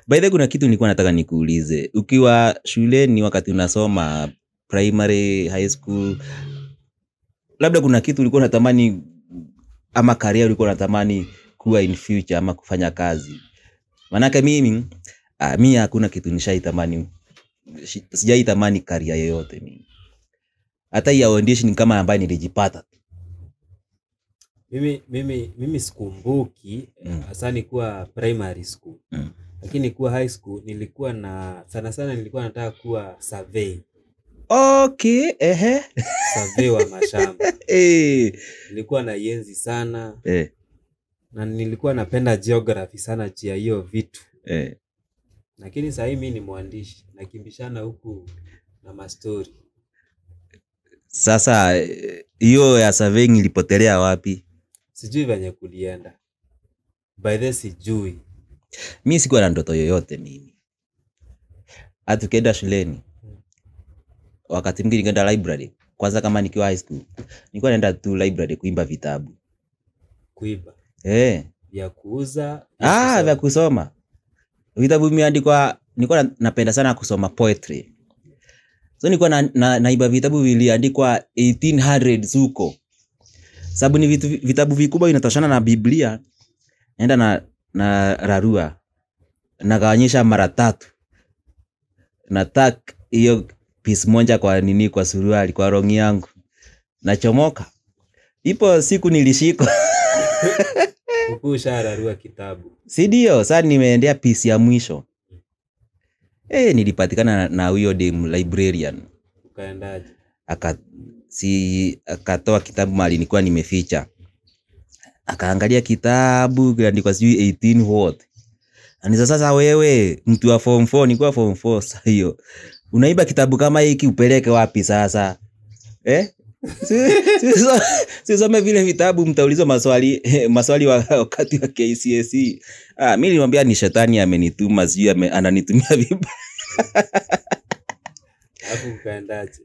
By the way, kuna kitu nilikuwa nataka nikuulize. Ukiwa shuleni wakati unasoma primary, high school, labda kuna kitu ulikuwa unatamani ama career ulikuwa unatamani kuwa in future ama kufanya kazi? Manake mimi hakuna kitu nishaitamani, sijaitamani career yoyote mimi. Hata ya audition kama ambaye nilijipata. Mimi sikumbuki hasa nikuwa primary school. Lakini kuwa high school nilikuwa na sana nilikuwa nataka kuwa survey. Okay, Survey wa mashamba. Nilikuwa na yenzi sana. Na nilikuwa napenda geography sana chia hiyo vitu. Lakini sasa mimi ni mwandishi, nakimbishana huku na mastori. Sasa hiyo ya surveying ilipotelea wapi? Sijui venye kulienda. By the sijui. Mimi sikuwa na ndoto yoyote mimi. Hata tukienda shuleni, wakati mwingine nikaenda library. Kwanza kama nikiwa high school, nilikuwa naenda tu library kuimba vitabu. Kuiba? Vya kuuza? Vya kusoma. Vitabu vimeandikwa, nilikuwa napenda sana kusoma poetry. So nilikuwa naiba vitabu viliandikwa 1800s huko. Sababu ni vitabu vikubwa vinatoshana na Biblia. Naenda na rarua. Nagawanyisha mara 3. Na tack hiyo piece moja kwa nini, kwa suruali, kwa rongi yangu. Nachomoka. Ipo siku nilishikwa. Ukusha rarua kitabu. Si ndio, sasa nimeendea piece ya mwisho. Nilipatikana na huyo dem librarian. Ukaendaje? Akatoa kitabu mahali nilikuwa nimeficha. Akaangalia kitabu kiandikwa sijui 18 what. Anisa, sasa wewe mtu wa form 4, nilikuwa form 4 sasa hiyo. Unaiba kitabu kama hiki upeleke wapi sasa? Sisome vile vitabu mtaulizwa maswali wakati wa KCSE. Mimi nilimwambia ni shetani amenituma, sijui ananitumia vibaya. Hapo ukaendaje?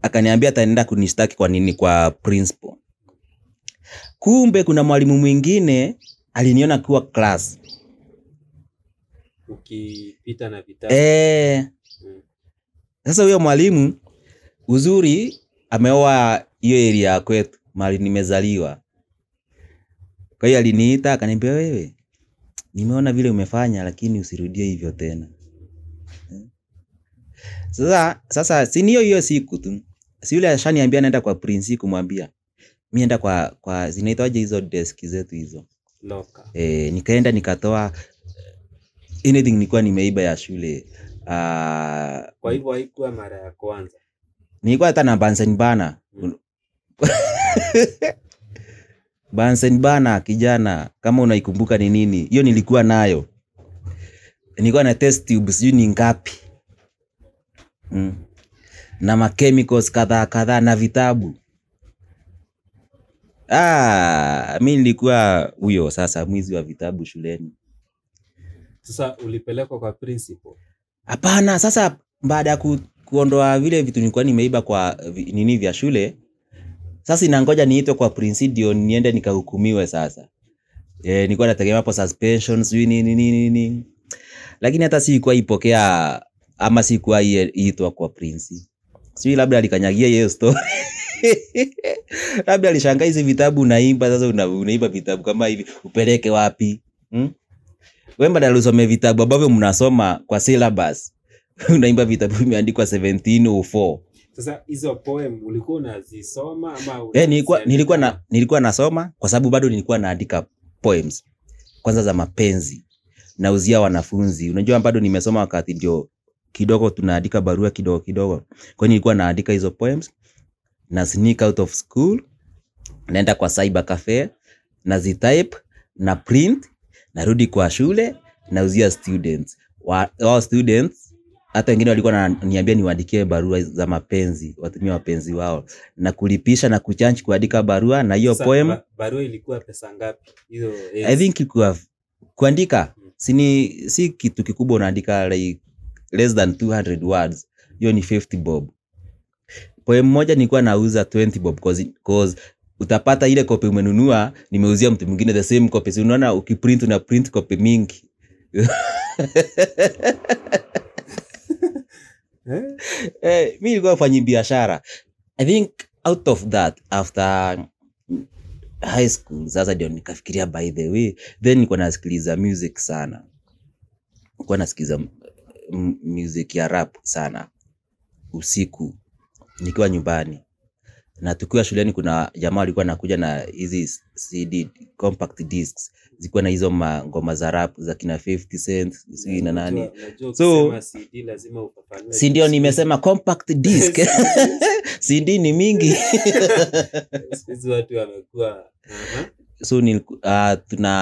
Akaniambia ataenda kunishtaki kwa nini kwa principal. Kumbe kuna mwalimu mwingine aliniona kwa class. Ukipita na vitabu. Sasa huyo mwalimu uzuri ameoa hiyo area kwetu mahali nimezaliwa. Kwa hiyo aliniita akaniambia, wewe nimeona vile umefanya lakini usirudie hivyo tena. Sasa si hiyo siku tu. Si yule ashaniambia naenda kwa principal kumwambia. Mimi naenda kwa zinaitwaje hizo desk zetu hizo. Loka. Nikaenda nikatoa anything nilikuwa nimeiba ya shule. Kwa hivyo haikuwa mara ya kwanza. Nilikuwa hata na Bunsen burner. Bunsen burner kijana, kama unaikumbuka ni nini? Hiyo nilikuwa nayo. Nilikuwa na test tube sijui ni ngapi. Na ma chemicals kadhaa na vitabu. Mimi nilikuwa huyo sasa mwizi wa vitabu shuleni. Sasa ulipelekwa kwa principal? Hapana, sasa baada ya kuondoa vile vitu nilikuwa nimeiba kwa nini vya shule, sasa inangoja niitwe kwa principal ndio niende nikahukumiwe sasa. Nilikuwa nategemea hapo suspension sijui nini. Lakini hata sikuwa ipokea ama sikuwa iitwa kwa principal. Sijui labda alikanyagia hiyo story. Labda alishangaa hizi vitabu naimba, sasa unaiba vitabu kama hivi upeleke wapi? Wewe badala usome vitabu ambavyo mnasoma kwa syllabus, unaimba vitabu vimeandikwa 1704. Sasa hizo poem ulikuwa unazisoma ama nilikuwa nasoma kwa sababu bado nilikuwa naandika poems kwanza za mapenzi nauzia wanafunzi. Unajua bado nimesoma wakati ndio kidogo tunaandika barua kidogo. Kwa hiyo nilikuwa naandika hizo poems na sneak out of school, naenda kwa cyber cafe, na zitype, na print, narudi kwa shule, nauzia students. All students hata wengine walikuwa wananiambia niwaandikie barua za mapenzi, watumie wapenzi wao, na kulipisha na kuchange kuandika barua na hiyo poem. Barua ilikuwa pesa ngapi hiyo? I think ilikuwa kuandika si kitu kikubwa, unaandika like less than 200 words, hiyo ni 50 bob. Poem moja nilikuwa nauza 20 bob cause utapata ile copy umenunua nimeuzia mtu mwingine the same copy. Si unaona ukiprint una print copy mingi. Mimi nilikuwa nafanya biashara. I think out of that, after high school, sasa ndio nikafikiria by the way, then nilikuwa nasikiliza music sana. Nilikuwa nasikiliza music ya rap sana usiku nikiwa nyumbani. Na tukiwa shuleni kuna jamaa alikuwa anakuja na hizi CD compact discs zilikuwa na hizo ngoma za rap za kina 50 Cent sisi na nani. So CD lazima ufafanue. Si ndio nimesema compact disc. CD ni mingi. Sisi watu wamekuwa so tuna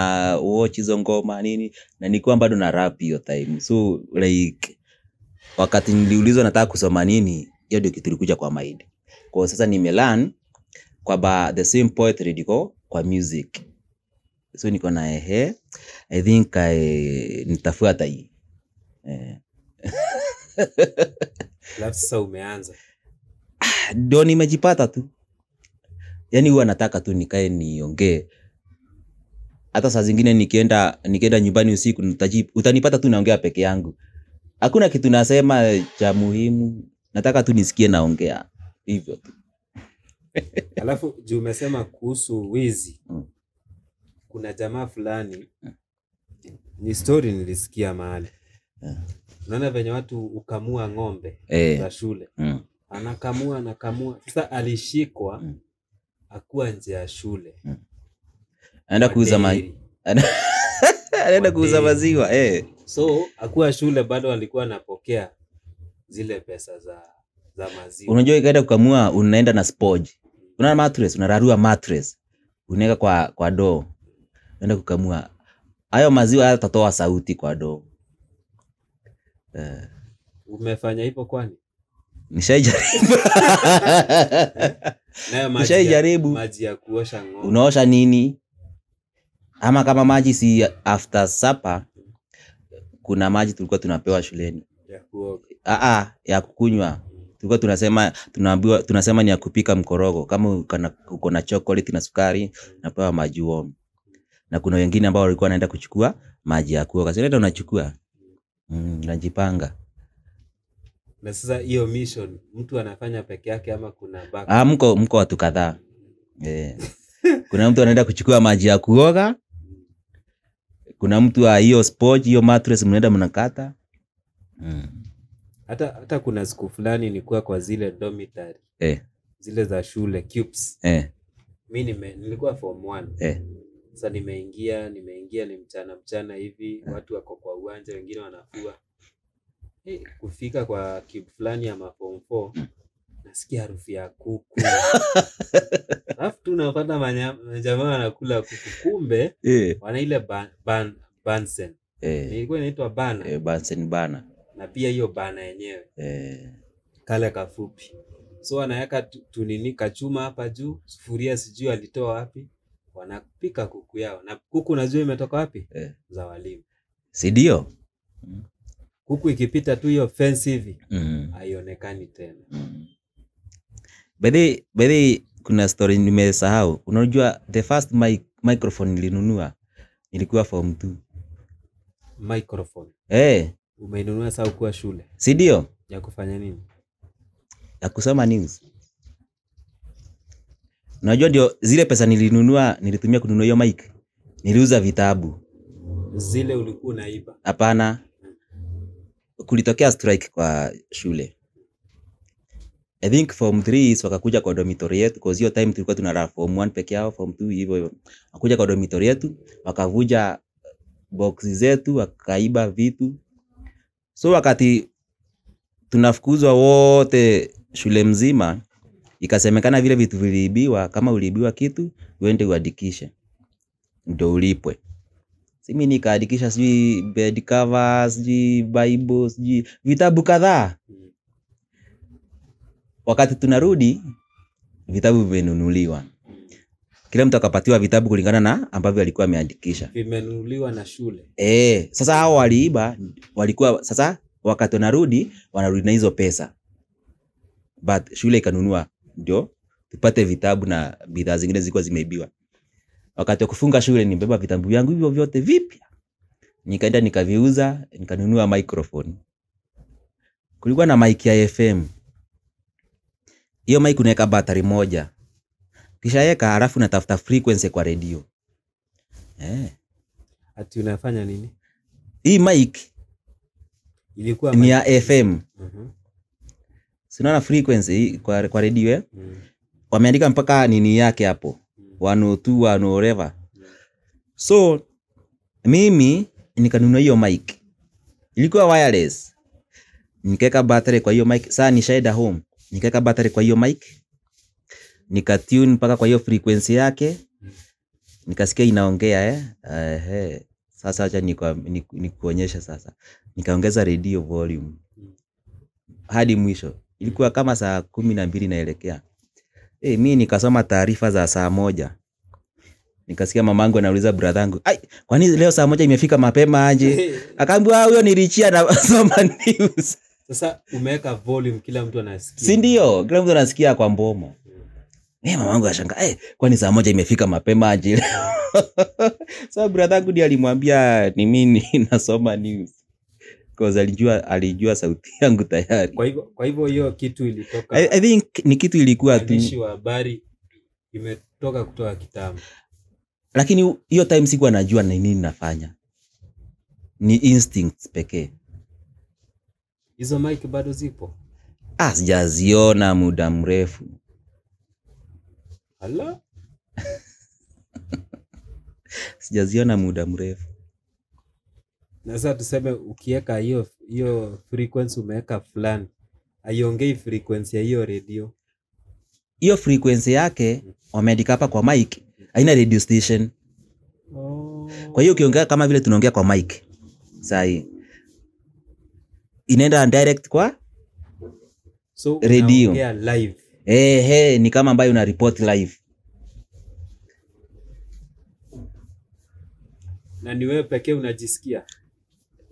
watch hizo ngoma nini na nilikuwa bado na rap hiyo time. So like wakati niliulizwa nataka kusoma nini, hiyo ndio kitu kilikuja kwa mind. Kwa sasa nimelearn kwa the same poetry ndiko kwa music. So niko na I think nitafuata hii. Sasa umeanza. Ndio nimejipata tu. Yaani huwa nataka tu nikae niongee. Hata saa zingine nikienda nyumbani usiku utanipata tu naongea peke yangu. Hakuna kitu nasema cha muhimu. Nataka tu nisikie naongea. Hivyo tu. Alafu juu umesema kuhusu wizi. Kuna jamaa fulani ni story nilisikia mahali. Unaona venye watu ukamua ng'ombe za shule. Anakamua. Sasa alishikwa akuwa nje ya shule. Anaenda kuuza maziwa. So akuwa shule bado alikuwa anapokea zile pesa za maziwa. Unajua ikaenda kukamua unaenda na sponge. Una mattress, unararua mattress. Unaweka kwa ndoo. Unaenda kukamua. Hayo maziwa yatatoa sauti kwa ndoo. Umefanya hivyo kwani? Nishaijaribu. Maji ya kuosha ng'ombe. Unaosha nini? Ama kama maji si after supper, kuna maji tulikuwa tunapewa shuleni. Ya kuoga. Ya kukunywa. Tulikuwa tunasema ni ya kupika mkorogo. Kama uko na chocolate na sukari, napewa maji warm. Na kuna wengine ambao walikuwa wanaenda kuchukua maji ya kuoga. Sasa ndio unachukua. Unajipanga. Na sasa hiyo mission mtu anafanya peke yake ama kuna back? Mko watu kadhaa. Kuna mtu anaenda kuchukua maji ya kuoga. Kuna mtu hiyo sponge, hiyo mattress mnaenda mnakata. Hata kuna siku fulani nilikuwa kwa zile dormitory. Zile za shule cubes. Mimi nilikuwa form 1. Sasa nimeingia ni mchana hivi, watu wako kwa uwanja wengine wanafua. Kufika kwa cube fulani ya form 4 nasikia harufu ya kuku. Alafu tunapata jamaa wanakula kuku, kumbe wana ile Bunsen. Ilikuwa inaitwa bana. Bunsen bana. Na pia hiyo bana yenyewe. Kale kafupi. So anaweka tunini kachuma hapa juu, sufuria sijui alitoa wapi. Wanapika kuku yao. Na kuku unajua imetoka wapi? Za walimu. Si ndio? Kuku ikipita tu hiyo fence hivi, haionekani tena. By kuna story nimesahau. Unajua the first microphone nilinunua nilikuwa form 2. Microphone? Umeinunua saa ukiwa shule? Si ndio? Ya kufanya nini? Ya kusoma news. Unajua ndio zile pesa nilitumia kununua hiyo mic. Niliuza vitabu. Zile ulikuwa unaiba? Hapana. Kulitokea strike kwa shule. I think form 3 wakakuja kwa dormitory yetu, because hiyo time tulikuwa tunara form 1 peke yao, form 2 hivyo. Wakakuja kwa dormitory yetu, wakavuja boxi zetu, wakaiba vitu. So wakati tunafukuzwa wote shule mzima, ikasemekana vile vitu viliibiwa, kama uliibiwa kitu, uende uandikishe. Ndio ulipwe. Mimi nikaandikisha sijui bed covers, sijui Bible, sijui vitabu kadhaa. Wakati tunarudi vitabu vimenunuliwa. Kila mtu akapatiwa vitabu kulingana na ambavyo alikuwa ameandikisha. Vimenunuliwa na shule. Sasa hao waliiba, walikuwa sasa wakati wanarudi na hizo pesa. But shule ikanunua ndio tupate vitabu na bidhaa zingine zilikuwa zimeibiwa. Wakati wa kufunga shule nibeba vitabu yangu hivyo vyote vipya. Nikaenda nikaviuza, nikanunua microphone. Kulikuwa na mic ya FM. Hiyo mic unaweka battery moja. Kisha weka halafu unatafuta frequency kwa radio. Ati unafanya nini? Hii mic ilikuwa ni ya FM. Sinaona frequency kwa radio wameandika mpaka nini yake hapo. 102 whatever. So mimi nikanunua hiyo mic. Ilikuwa wireless. Nikaweka battery kwa hiyo mic. Sasa nishaenda home. Nikaweka battery kwa hiyo mic. Nikatune mpaka kwa hiyo frequency yake. Nikasikia inaongea Sasa acha nikuonyesha sasa. Nikaongeza radio volume hadi mwisho. Ilikuwa kama saa 12 naelekea. Mimi nikasoma taarifa za saa 1. Nikasikia mamangu anauliza brother yangu, kwani leo saa 1 imefika mapema aje? Akaambia huyo ni Richia na soma news. Sasa umeweka volume kila mtu anasikia. Si ndio? Kila mtu anasikia kwa mbomo. Mamangu ashangaa, kwani saa 1 imefika mapema aje? Sasa brother yangu ndiye alimwambia ni mimi nasoma news. Because alijua sauti yangu tayari. Kwa hivyo hiyo kitu ilitoka. I think ni kitu ilikuwa tu. Mwandishi wa habari imetoka kutoka kitambo. Lakini hiyo time sikuwa najua ni nini nafanya. Ni instincts pekee. Hizo mic bado zipo? Sijaziona muda mrefu. Hala? Sijaziona muda mrefu. Na sasa tuseme ukiweka hiyo frequency umeweka fulani, haiongei frequency ya hiyo radio. Hiyo frequency yake wameandika hapa kwa mic, haina radio station. Kwa hiyo ukiongea kama vile tunaongea kwa mic. Sahi. Inaenda direct kwa radio. Unaongea live. Ni kama ambayo una report live. Na ni wewe pekee unajisikia.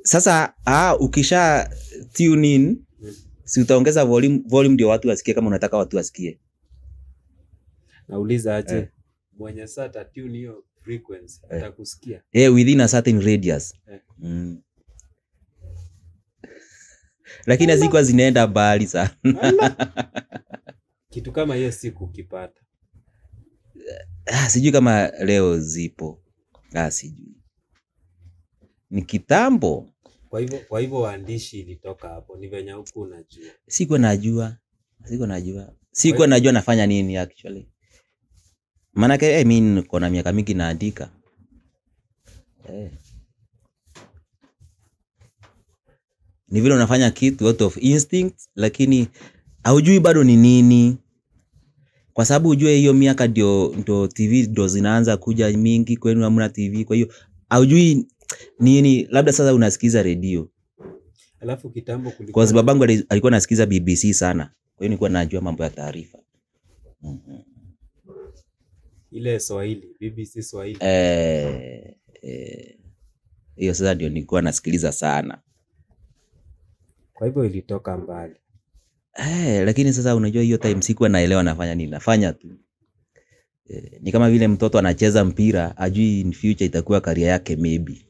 Sasa ukisha tune in, si utaongeza volume ndio watu wasikie kama unataka watu wasikie. Nauliza aje mwenye sata tune hiyo frequency atakusikia. Within a certain radius. Lakini hazikuwa zinaenda mbali sana. Kitu kama hiyo siku ukipata. Sijui kama leo zipo. Sijui. Ni kitambo. Kwa hivyo waandishi ilitoka hapo. Ni venye huku unajua. Sikuwa najua nafanya nini actually. Maanake mimi niko na miaka mingi naandika. Ni vile unafanya kitu out of instinct, lakini haujui bado ni nini. Kwa sababu ujue hiyo miaka ndio TV ndio zinaanza kuja mingi, kwenu hamna TV, kwa hiyo haujui nini. Labda sasa unasikiza radio. Alafu kitambo kulikuwa, kwa sababu babangu alikuwa anasikiza BBC sana, kwa hiyo nilikuwa najua mambo ya taarifa. Ile Swahili, BBC Swahili. Hiyo sasa ndio nilikuwa nasikiliza sana. Kwa hivyo ilitoka mbali. Lakini sasa unajua hiyo time sikuwa naelewa nafanya nini, nafanya tu. Ni kama vile mtoto anacheza mpira, ajui in future itakuwa career yake maybe.